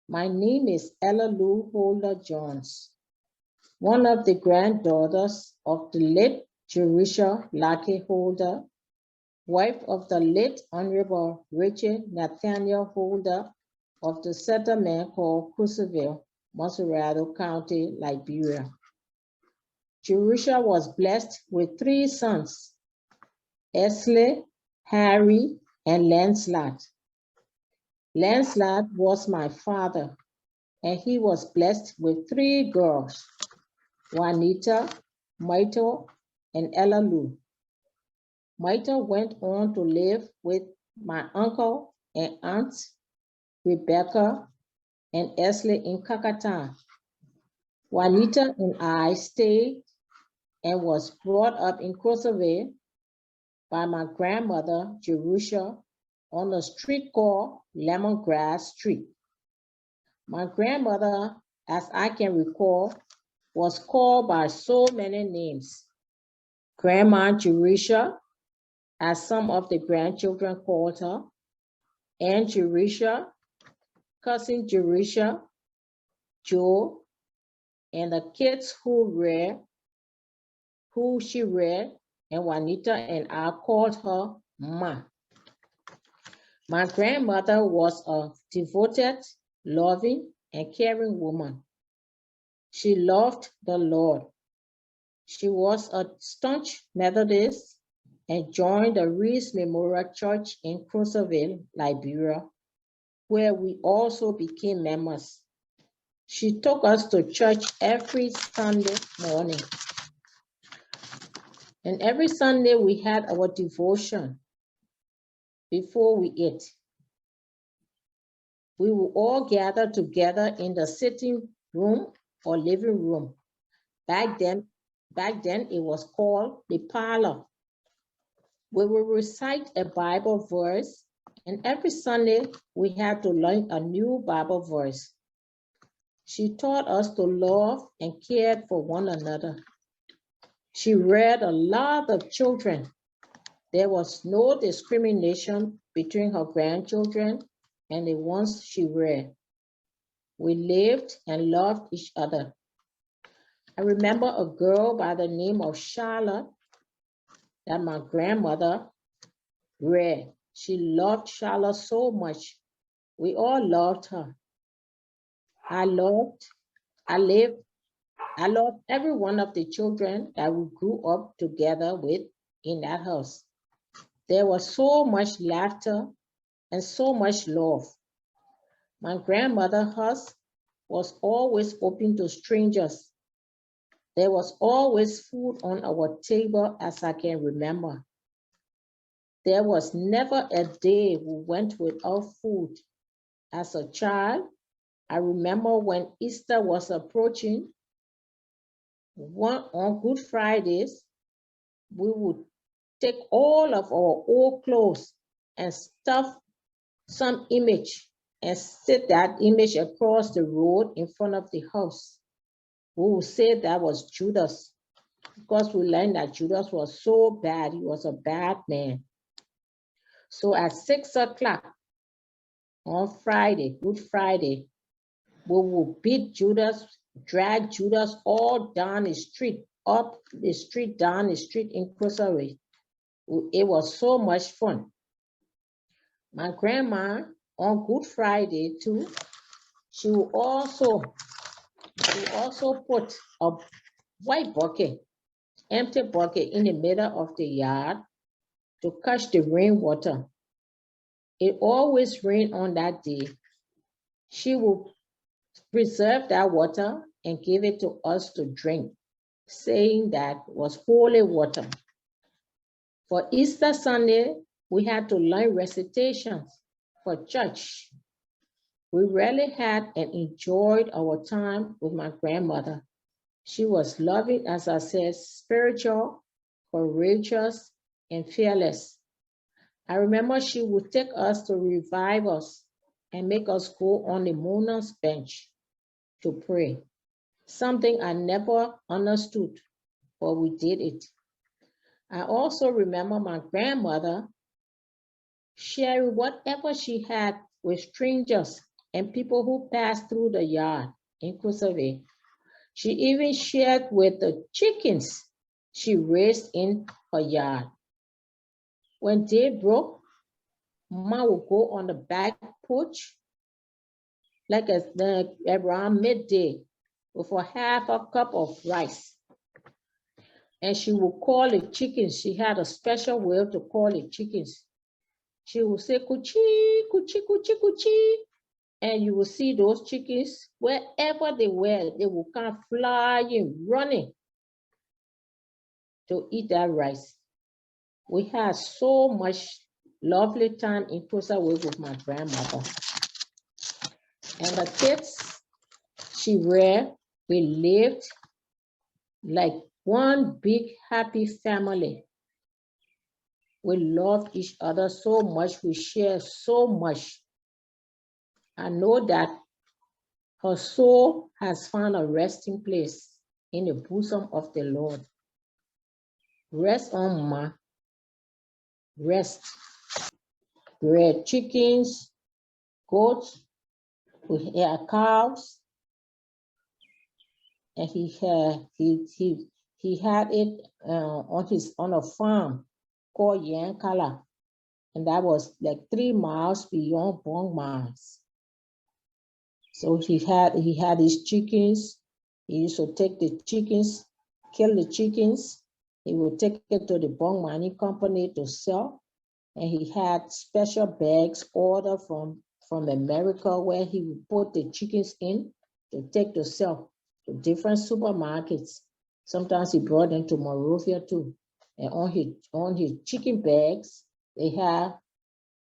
My name is Ella Lou Holder Jones, one of the granddaughters of the late Jerusha Lackey Holder, wife of the late Honorable Richard Nathaniel Holder of the settlement called Crozierville, Monserrate County, Liberia. Jerusha was blessed with 3 sons, Esley, Harry, and Lancelot. Lancelot was my father, and he was blessed with 3 girls, Juanita, Myrtle, and Ella Lou. Myrtle went on to live with my uncle and aunts, Rebecca and Esley in Kakatan. Juanita and I stayed and was brought up in Crozierville by my grandmother, Jerusha, on a street called Lemongrass Street. My grandmother, as I can recall, was called by so many names. Grandma Jerusha, as some of the grandchildren called her, Aunt Jerusha, Cousin Jerusha, Joe, and the kids who she read, and Juanita and I called her Ma. My grandmother was a devoted, loving, and caring woman. She loved the Lord. She was a staunch Methodist and joined the Reese Memorial Church in Crozierville, Liberia, where we also became members. She took us to church every Sunday morning. And every Sunday we had our devotion before we ate. We would all gather together in the sitting room or living room. Back then it was called the parlor. We would recite a Bible verse, and every Sunday we had to learn a new Bible verse. She taught us to love and care for one another. She reared a lot of children. There was no discrimination between her grandchildren and the ones she reared. We lived and loved each other. I remember a girl by the name of Charlotte that my grandmother reared. She loved Charlotte so much. We all loved her. I loved every one of the children that we grew up together with in that house. There was so much laughter and so much love. My grandmother's house was always open to strangers. There was always food on our table as I can remember. There was never a day we went without food. As a child, I remember when Easter was approaching, on Good Fridays, we would take all of our old clothes and stuff some image and set that image across the road in front of the house. We would say that was Judas, because we learned that Judas was so bad. He was a bad man. So at 6 o'clock on Friday, Good Friday, we would beat Judas, drag Judas all down the street, up the street, down the street in Crozierville. It was so much fun. My grandma on Good Friday too, she would also put a white bucket, empty bucket in the middle of the yard to catch the rainwater. It always rained on that day. She would preserve that water and give it to us to drink, saying that was holy water. For Easter Sunday, we had to learn recitations for church. We really had and enjoyed our time with my grandmother. She was loving, as I said, spiritual, courageous, and fearless. I remember she would take us to revivals and make us go on the mourners bench to pray. Something I never understood, but we did it. I also remember my grandmother sharing whatever she had with strangers and people who passed through the yard in Crozierville. She even shared with the chickens she raised in her yard. When day broke, Ma would go on the back porch, like around midday, with a half a cup of rice. And she would call the chickens. She had a special way to call the chickens. She would say, "Kuchi, kuchi, kuchi, kuchi." And you will see those chickens, wherever they were, they will come flying, running to eat that rice. We had so much lovely time in Crozierville with my grandmother. And the kids she reared, we lived like one big happy family. We loved each other so much, we shared so much. I know that her soul has found a resting place in the bosom of the Lord. Rest on Ma. Rest. We had chickens, goats, we had cows, and he had it on a farm called Yankala, and that was like 3 miles beyond Bong Miles. So he had his chickens. He used to take the chickens, kill the chickens. He would take it to the Bong Mining Company to sell. And he had special bags ordered from America where he would put the chickens in to take to sell to different supermarkets. Sometimes he brought them to Monrovia too. And on his chicken bags, they had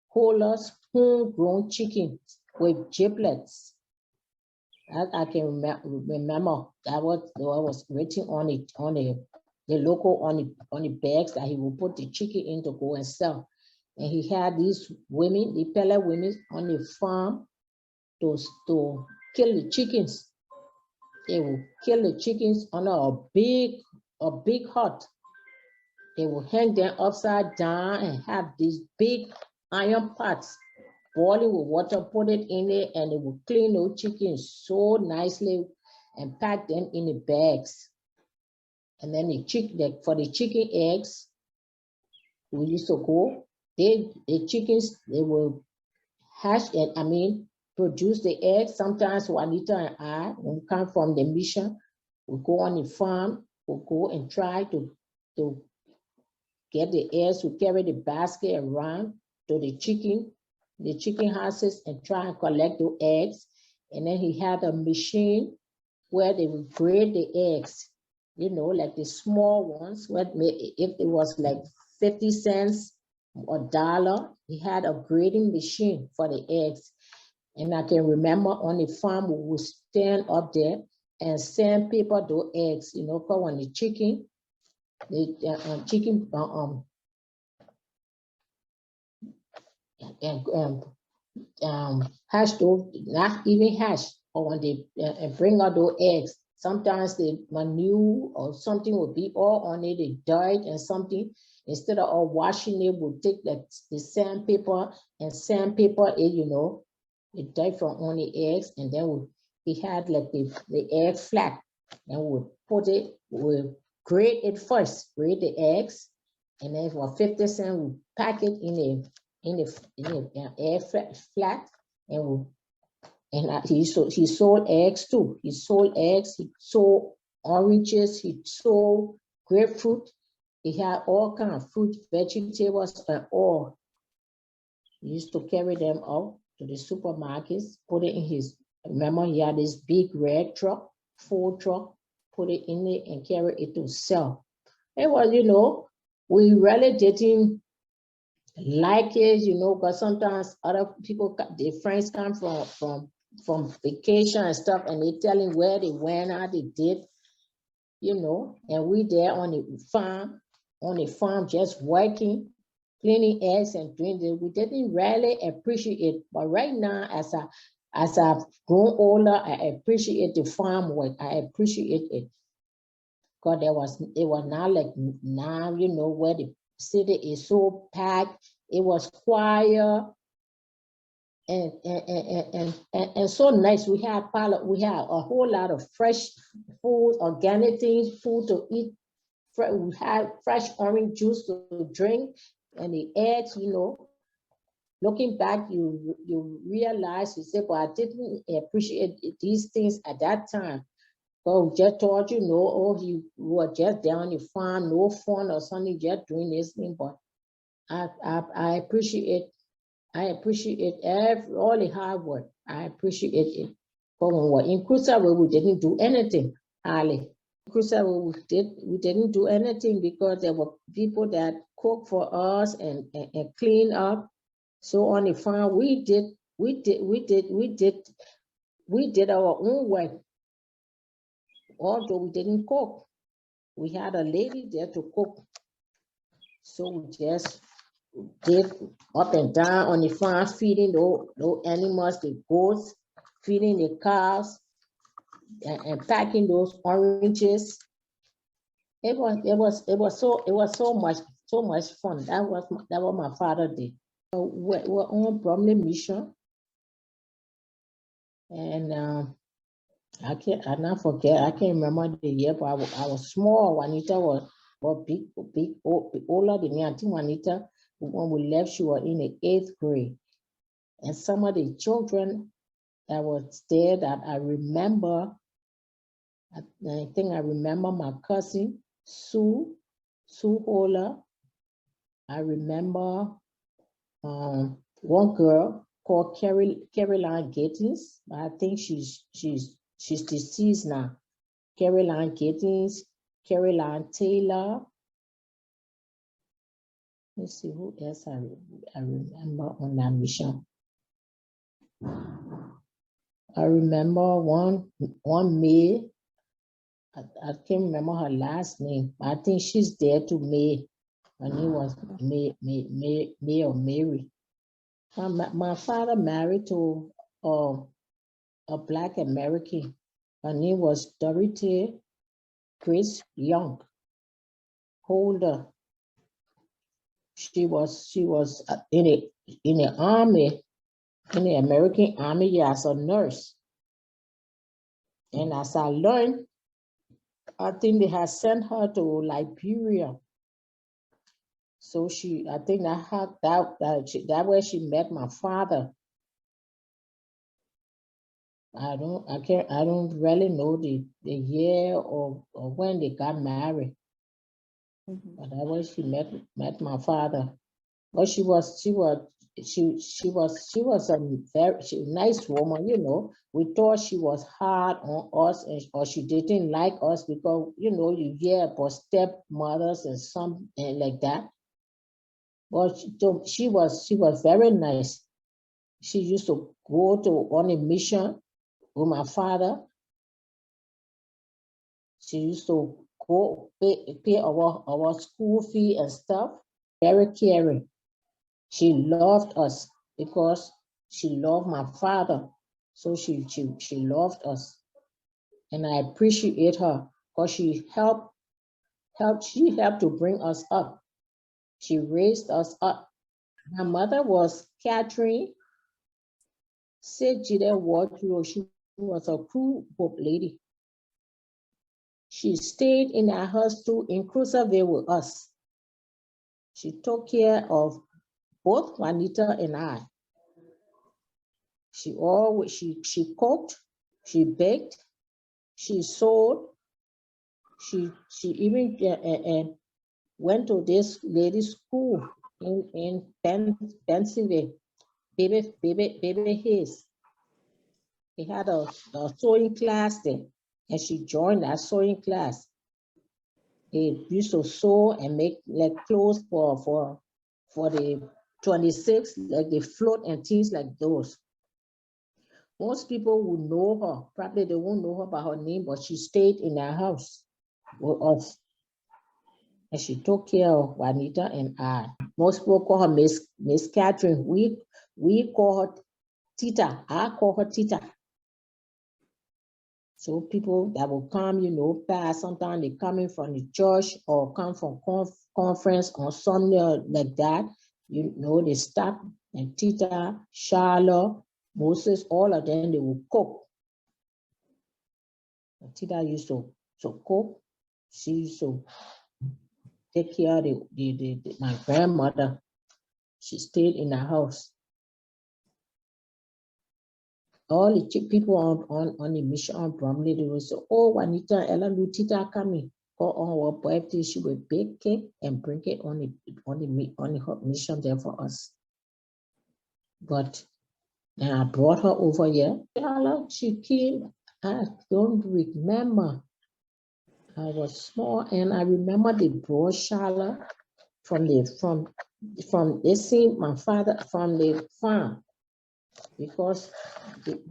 whole homegrown chickens with giblets. I can remember that was written on the logo on the bags that he would put the chicken in to go and sell. And he had these women, the Pele women on the farm to kill the chickens. They will kill the chickens under a big hut. They will hang them upside down and have these big iron pots, boiling with water, put it in it, and they will clean those chickens so nicely and pack them in the bags. And then for the chicken eggs, we used to go. The chickens, they will hatch and produce the eggs. Sometimes Juanita and I, when we come from the mission, we go on the farm, we'll go and try to get the eggs. We carry the basket around to the chicken houses and try and collect the eggs. And then he had a machine where they would grade the eggs, like the small ones, if it was like 50 cents or $1, he had a grading machine for the eggs. And I can remember on the farm, we would stand up there and sandpaper those eggs, because when the chicken hash those, not even hash, or when they bring out those eggs, sometimes the manure or something would be all on it, they died and something. Instead of all washing it, we'll take the sandpaper and sandpaper it, it died from on the eggs, and then he had like the egg flat, and we'll we'll grate it first, grate the eggs, and then for 50 cents, we'll pack it in the egg flat, and he sold eggs too. He sold eggs, he sold oranges, he sold grapefruit. He had all kinds of fruit, vegetables, and all. He used to carry them out to the supermarkets, put it in his, remember he had this big red truck, Ford truck, put it in it and carry it to sell. It was, we really didn't like it, because sometimes other people, their friends come from vacation and stuff, and they telling where they went, how they did, and we there on the farm just working, cleaning eggs and doing this. We didn't really appreciate it. But right now, as I've grown older, I appreciate the farm work. I appreciate it. Because it was not like now, where the city is so packed. It was quiet. and so nice. We had a whole lot of fresh food, organic things, food to eat. We had fresh orange juice to drink, and the eggs, you know. Looking back, you realize, you say, but I didn't appreciate these things at that time. So just thought, you know, oh, you were just down your farm, no fun or something, just doing this thing. But I appreciate all the hard work. I appreciate it. But when we were in Crozierville, we didn't do anything, hardly. In Crozierville, we didn't do anything because there were people that cook for us and clean up. So on the farm, we did our own work. Although we didn't cook, we had a lady there to cook. So we just did up and down on the farm, feeding those animals, the goats, feeding the cows, and packing those oranges. It was so much fun. That was what my father did. We're on Bromley mission, and I can't forget. I can't remember the year, but I was small. Juanita was big, older than me. I think Juanita, when we left, she was in the 8th grade. And some of the children that was there that I remember, I think I remember my cousin Sue Holler. I remember one girl called Caroline Gittins. I think she's deceased now. Caroline Gittins, Caroline Taylor. Let's see who else I remember on that mission. I remember one May. I can't remember her last name. I think she's there to May. Her name was May or Mary. My father married to a Black American. Her name was Dorothy Grace Young Holder. She was in the army, in the American Army, as a nurse. And as I learned, I think they had sent her to Liberia. So I think that where she met my father. I don't really know the year or when they got married. But that was she met my father. But she was a very nice woman, you know. We thought she was hard on us, or she didn't like us because, you know, you hear about stepmothers and something like that. But she was very nice. She used to go on a mission with my father. She used to go pay our school fee and stuff. Very caring. She loved us because she loved my father. So she loved us. And I appreciate her because she helped to bring us up. She raised us up. My mother was Catherine Sejide Wardrobe. She was a crew boat lady. She stayed in our house too in Crozierville with us. She took care of both Juanita and I. She cooked, she baked, she sewed. She even went to this ladies' school in Pennsylvania, baby Hayes. They had a sewing class there, and she joined that sewing class. They used to sew and make like clothes for the 26, like the float and things like those. Most people would know her. Probably they won't know her by her name, but she stayed in our house with us. And she took care of Juanita and I. Most people call her Miss Catherine. We call her Tita. I call her Tita. So people that will come, you know, pass, sometimes they coming from the church or come from conference or something like that, you know, they stop And Tita, Charlotte, Moses, all of them, they would cook. And Tita used to cook. She used to take care of my grandmother. She stayed in the house. All the people on the mission on Bromley, they would say, oh, Juanita, Ella Lutita coming. Go on our birthday, she would bake cake and bring it on the mission there for us. But then I brought her over here. She came, I don't remember. I was small, and I remember they brought Charlotte from they seen my father from the farm, because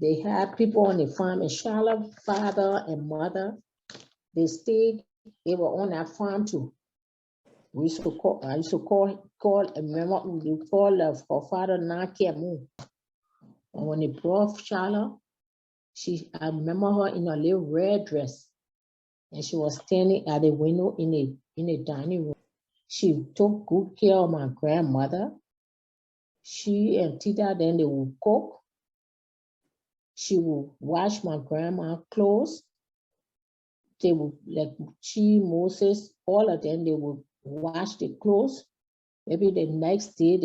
they had people on the farm, and Charlotte's father and mother, they were on that farm too. I used to call, remember, we call her father Nakemu. And when they brought Charlotte, I remember her in a little red dress, and she was standing at the window in the dining room. She took good care of my grandmother. She and Tita, then they would cook. She would wash my grandma's clothes. They would, like Moses, all of them, they would wash the clothes. Maybe the next day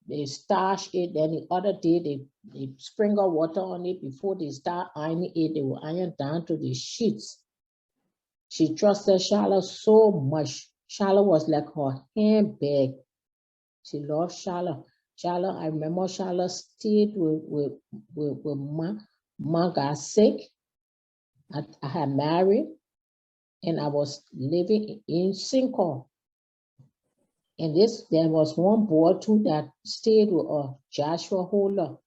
they starch it, then the other day they sprinkle water on it before they start ironing it. They will iron down to the sheets. She trusted Charlotte so much. Charlotte was like her handbag. She loved Charlotte. I remember Charlotte stayed with Ma got sick. I had married, and I was living in Sinco. And there was one boy too that stayed with Joshua Holder,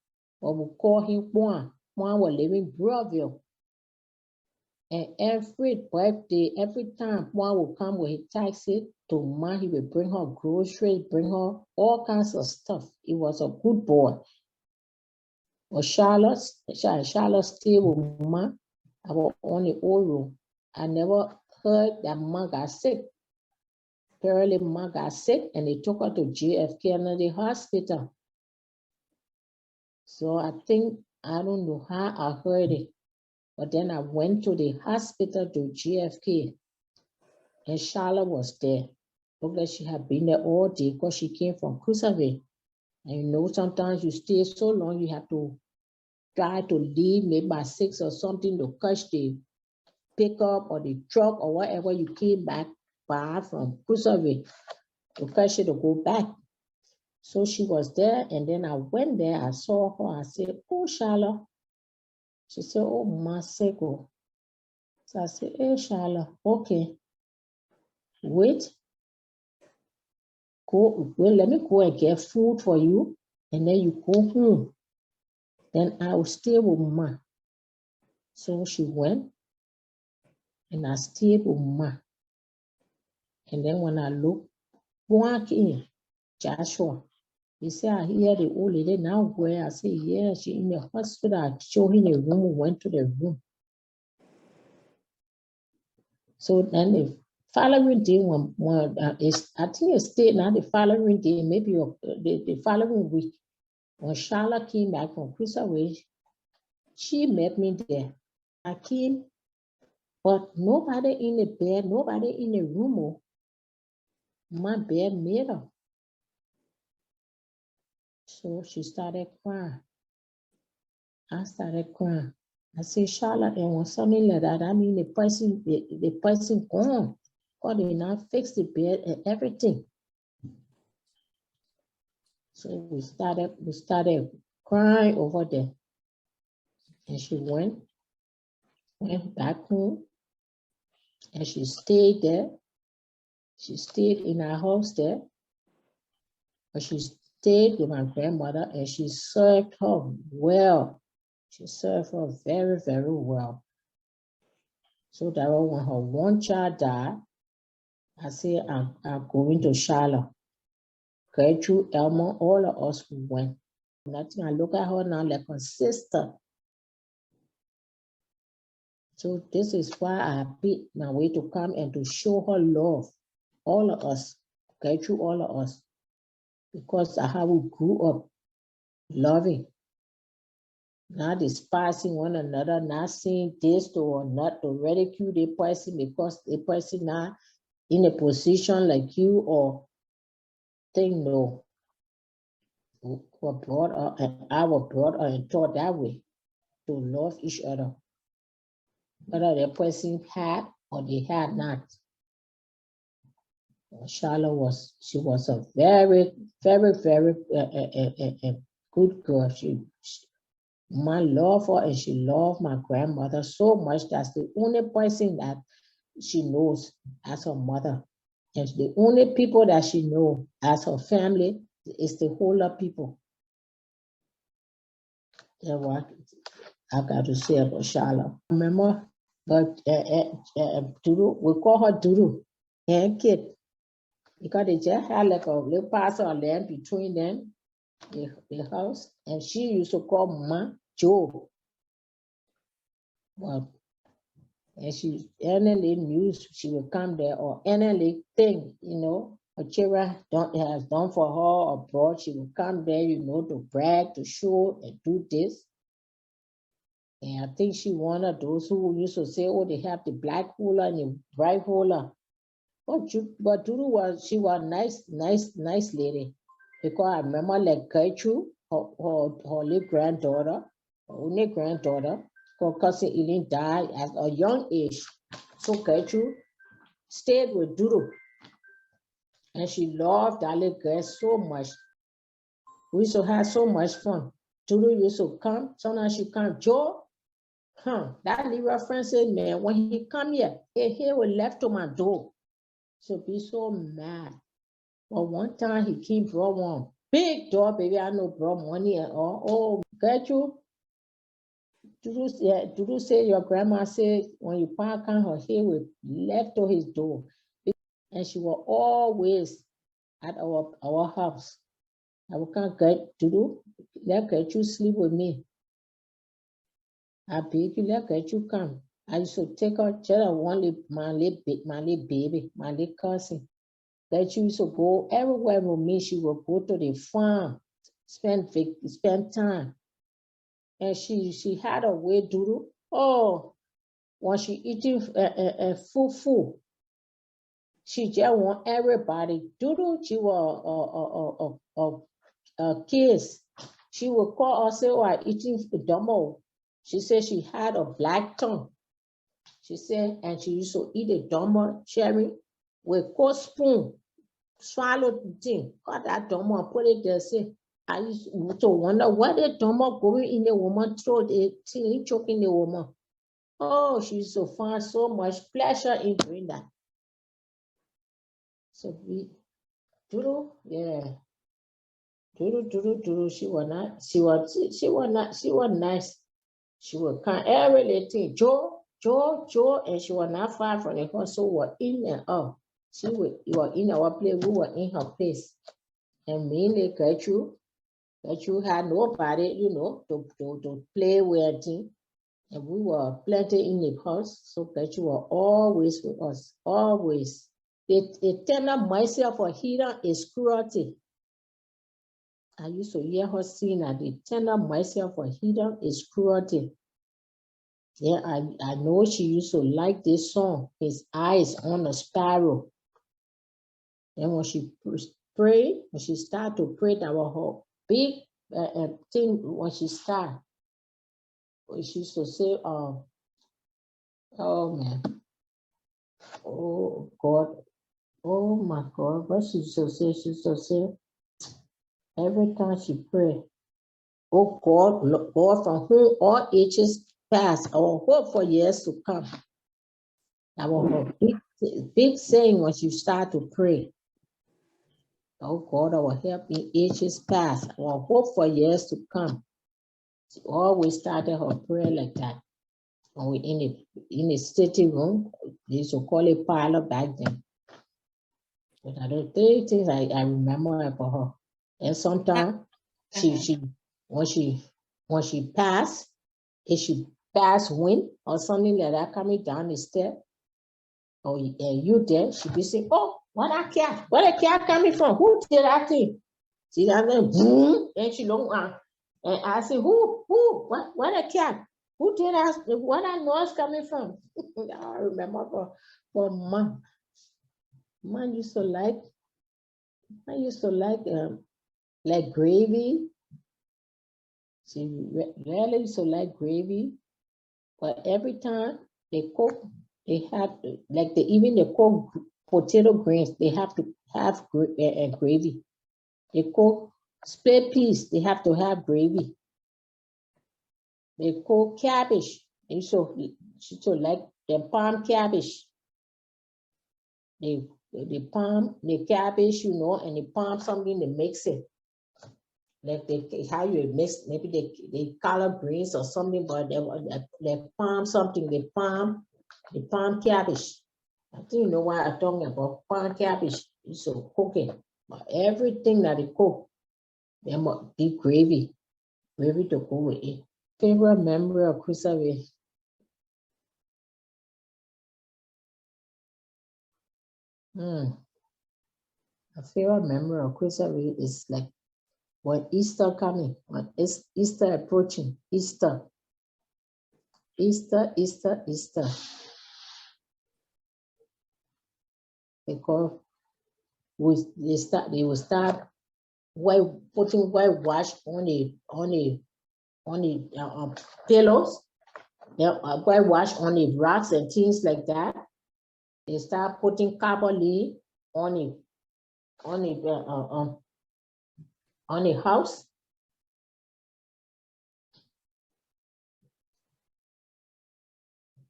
but we call him Juan. Juan was living in Crozierville. And every birthday, every time Juan would come with his taxi to Ma, he would bring her groceries, bring her all kinds of stuff. He was a good boy. But Charlotte stayed with Ma. I was on the old room. I never heard that Ma got sick. Apparently, Ma got sick, and they took her to JF Kennedy Hospital. So I don't know how I heard it, but then I went to the hospital to JFK, and Charlotte was there. Looked like she had been there all day because she came from Crozierville. And you know, sometimes you stay so long, you have to try to leave maybe by 6 or something to catch the pickup or the truck or whatever you came back by from Crozierville to catch it to go back. So she was there, and then I went there, I saw her, I said, oh, Charlotte. She said, oh, Masego. So I said, hey, Charlotte, okay. Wait, let me go and get food for you, and then you go home. Then I will stay with Ma. So she went, and I stayed with Ma. And then when I looked, walk in, Joshua. He said, I hear the old lady now where? I said, yeah, she in the hospital. I showed him the room, we went to the room. So then the following day, I think it stayed now the following day, maybe the following week, when Charlotte came back from Crozierville, she met me there. I came, but nobody in the bed, nobody in the room. My bed made her. So she started crying. I started crying. I said, Charlotte, and when something like that, I mean the person gone. God did not fix the bed and everything. So we started crying over there. And she went back home, and she stayed there. She stayed in our house there. But she stayed with my grandmother, and she served her well. She served her very, very well. So that when her one child died, I said, I'm going to Charlotte. Gertrude, Elmo, all of us went. Nothing. I look at her now like a sister. So this is why I beat my way to come and to show her love. All of us, Gertrude, all of us. Because of how we grew up. loving, not despising one another, not saying this or not to ridicule the person because the person not in a position like you or think no. Were brought up and I was brought up and taught that way to love each other, whether the person had or they had not. Charlotte was a very, very, very good girl. My love her and she loved my grandmother so much. That's the only person that she knows as her mother. And the only people that she knows as her family is the whole of people. That's what I got to say about Charlotte. Remember, but Duru, we call her Duru, and kid, because they just had like a little parcel of land between them, the house, and she used to call Mama Joe. Well, and any news she would come there, or any thing, a children has done for her abroad, she would come there, to brag, to show, and do this. And I think she one of those who used to say, oh, they have the black hula and the bright hula. But Duru she was nice lady. Because I remember like Kaichu, her little granddaughter, her only granddaughter, her cousin Eileen died at a young age. So Kaichu stayed with Duru. And she loved that little girl so much. We used to have so much fun. Duru used to come, sometimes she come, Joe. That little friend said, man, when he come here, he was left to my door. So be so mad. But one time he came, brought one big door, baby. I know brought money and all. Oh, get you. Duru say your grandma said when you park on her hair was left to his door. And she was always at our house. I will can't get Duru, let you sleep with me. I beg you, let you come. I used to take her, tell her my little baby, my little cousin. That used to go everywhere with me. She would go to the farm, spend time. And she had a way, Duru. Oh, when she eating fufu, she just want everybody. Duru, she was a kiss. She would call us, say, oh, I eating domo. She said she had a black tongue. She said, and she used to eat a domo cherry with cold spoon. Swallow the thing, got that domo, put it there, say, I used to wonder what the domo going in the woman throat, the thing choking the woman. Oh, she used to find so much pleasure in doing that. So we, Duru, yeah. Duru, she was nice. She would come every little thing, Joe, and she was not far from the house, so we're in and out. You were in our place, we were in her place. And mainly Gertrude had nobody, to play with. And we were plenty in the house, so Gertrude was always with us, always. The tender mercy of a heathen is cruelty. I used to hear her sing that the tender mercy of a heathen is cruelty. Yeah, I know she used to like this song, His Eyes on a Sparrow. And when she prayed, when she started to pray, that was her big thing when she started. She used to say, oh man, oh God, oh my God, what she used to say, every time she prayed, oh God from whom all ages past, our hope for years to come. That was her big saying when she started to pray. Oh God, our help in ages past, our hope for years to come. She always started her prayer like that. When we in the sitting room, they used to call it parlor back then. But I don't think things I remember about her. And sometimes when she passed, if she passed wind or something like that coming down the step, or you there, she be saying, oh, what a cat coming from? Who did that thing? See that then boom, and she don't And I said, what a cat? Who did us? Where that noise coming from? I remember for a month. Man used to like, like gravy. She rarely used to like gravy, but every time they cook, they have to, like even they cook potato greens, they have to have gravy. They cook split peas, they have to have gravy. They cook cabbage. She used to like the palm cabbage. They palm the cabbage, and they palm something, they mix it. Like how you mix, maybe they collard greens or something, but they palm something, they palm cabbage. I think you know what I'm talking about, palm cabbage. So cooking, but everything that they cook, there must be gravy to go with it. Favorite memory of Crozierville. My favorite memory of Crozierville is like when Easter coming, when Easter approaching, Easter. Because they will start putting whitewash on the pillows, whitewash on the rocks and things like that. They start putting carbon on the house.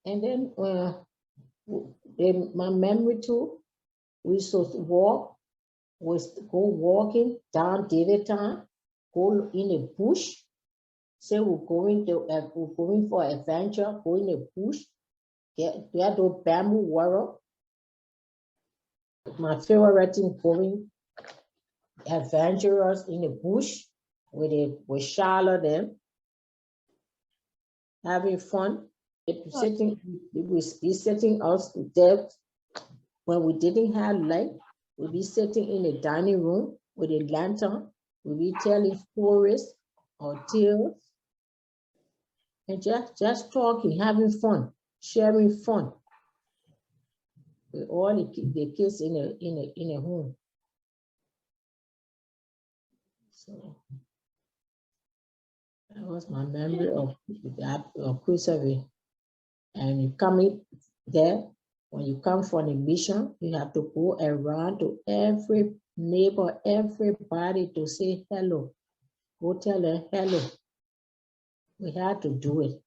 And then my memory too, we used to walk, we go walking down David Town, go in the bush. Say we're going for adventure, go in the bush, get those bamboo water. My favorite thing, going adventurous in the bush with Charlotte them, having fun. We be sitting us there when we didn't have light. We'd be sitting in the dining room with a lantern. We'd be telling stories or tales and just talking, having fun, sharing fun with all the kids in a home. So that was my memory of Crozierville. And you coming there, when you come for the mission, you have to go around to every neighbor, everybody to say hello. Go tell them hello. We had to do it.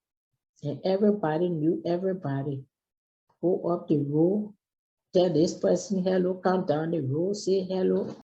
And everybody knew everybody. Go up the road, tell this person hello, come down the road, say hello.